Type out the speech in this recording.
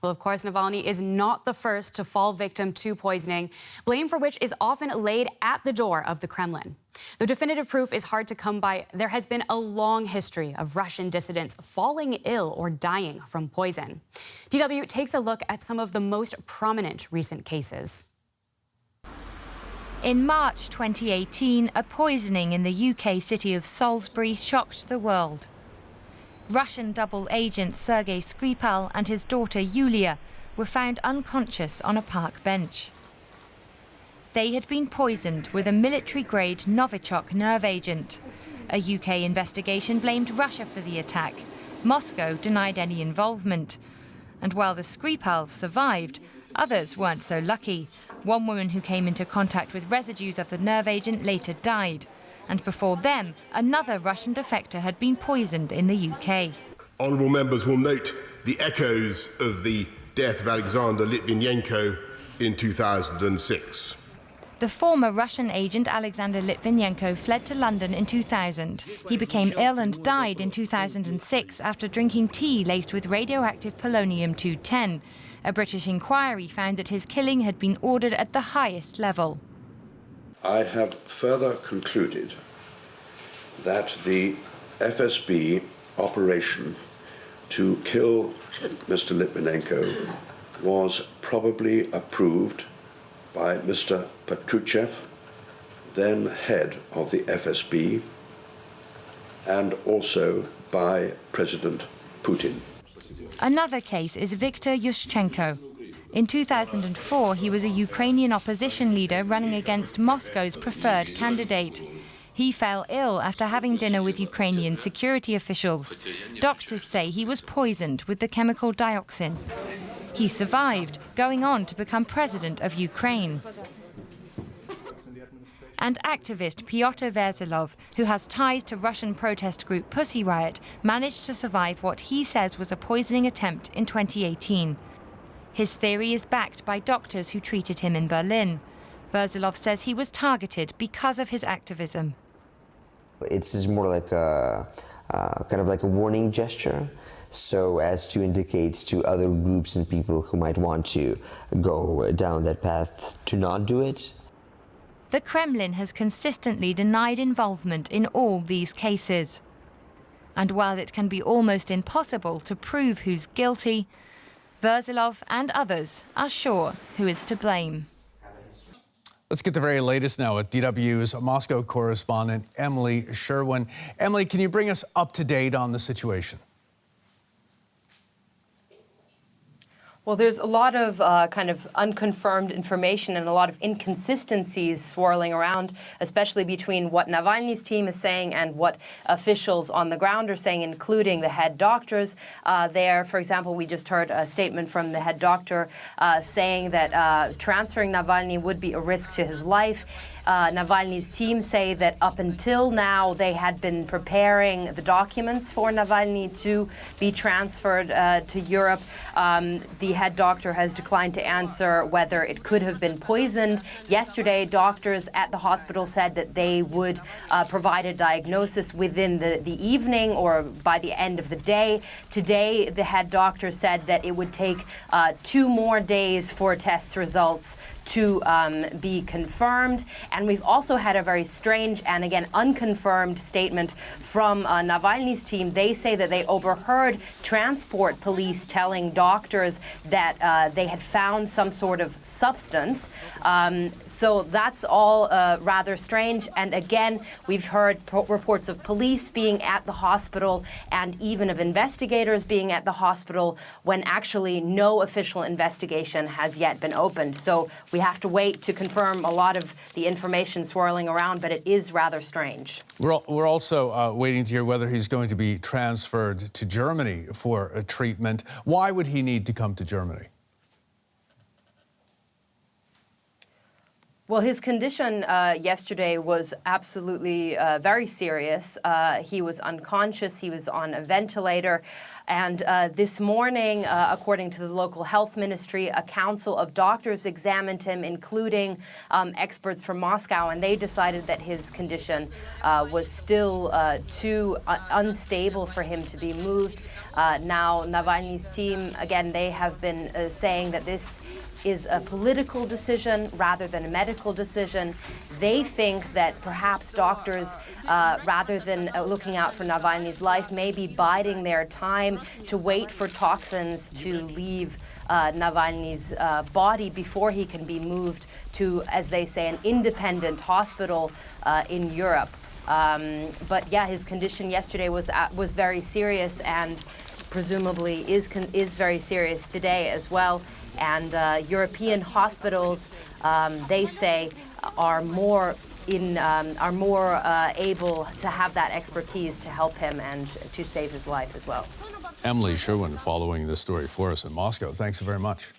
Well, of course, Navalny is not the first to fall victim to poisoning, blame for which is often laid at the door of the Kremlin. Though definitive proof is hard to come by, there has been a long history of Russian dissidents falling ill or dying from poison. DW takes a look at some of the most prominent recent cases. In March 2018, a poisoning in the UK city of Salisbury shocked the world. Russian double agent Sergei Skripal and his daughter Yulia were found unconscious on a park bench. They had been poisoned with a military-grade Novichok nerve agent. A UK investigation blamed Russia for the attack. Moscow denied any involvement. And while the Skripals survived, others weren't so lucky. One woman who came into contact with residues of the nerve agent later died. And before them, another Russian defector had been poisoned in the UK. Honourable members will note the echoes of the death of Alexander Litvinenko in 2006. The former Russian agent Alexander Litvinenko fled to London in 2000. He became ill and died in 2006 after drinking tea laced with radioactive polonium-210. A British inquiry found that his killing had been ordered at the highest level. I have further concluded that the FSB operation to kill Mr. Litvinenko was probably approved by Mr. Patrushev, then head of the FSB, and also by President Putin. Another case is Viktor Yushchenko. In 2004, he was a Ukrainian opposition leader running against Moscow's preferred candidate. He fell ill after having dinner with Ukrainian security officials. Doctors say he was poisoned with the chemical dioxin. He survived, going on to become president of Ukraine. And activist Pyotr Verzilov, who has ties to Russian protest group Pussy Riot, managed to survive what he says was a poisoning attempt in 2018. His theory is backed by doctors who treated him in Berlin. Verzilov says he was targeted because of his activism. It's more like a kind of like a warning gesture, so as to indicate to other groups and people who might want to go down that path to not do it. The Kremlin has consistently denied involvement in all these cases. And while it can be almost impossible to prove who's guilty, Verzilov and others are sure who is to blame. Let's get the very latest now at DW's Moscow correspondent, Emily Sherwin. Emily, can you bring us up to date on the situation? Well, there's a lot of kind of unconfirmed information and a lot of inconsistencies swirling around, especially between what Navalny's team is saying and what officials on the ground are saying, including the head doctors there. For example, we just heard a statement from the head doctor saying that transferring Navalny would be a risk to his life. Navalny's team say that up until now they had been preparing the documents for Navalny to be transferred to Europe. The head doctor has declined to answer whether it could have been poisoned. Yesterday, doctors at the hospital said that they would provide a diagnosis within the evening or by the end of the day. Today, the head doctor said that it would take 2 more days for test results to be confirmed. And we've also had a very strange and, again, unconfirmed statement from Navalny's team. They say that they overheard transport police telling doctors that they had found some sort of substance. So that's all rather strange. And again, we've heard reports of police being at the hospital and even of investigators being at the hospital when actually no official investigation has yet been opened. So we have to wait to confirm a lot of the information swirling around, but it is rather strange. We're also waiting to hear whether he's going to be transferred to Germany for a treatment. Why would he need to come to Germany? Well, his condition yesterday was absolutely very serious. He was unconscious. He was on a ventilator. And this morning, according to the local health ministry, a council of doctors examined him, including experts from Moscow, and they decided that his condition was still too unstable for him to be moved. Now, Navalny's team, again, they have been saying that this is a political decision rather than a medical decision. They think that perhaps doctors, rather than looking out for Navalny's life, may be biding their time to wait for toxins to leave Navalny's body before he can be moved to, as they say, an independent hospital in Europe. But yeah, his condition yesterday was very serious, and presumably is very serious today as well. And European hospitals, they say, are more able to have that expertise to help him and to save his life as well. Emily Sherwin following this story for us in Moscow. Thanks very much.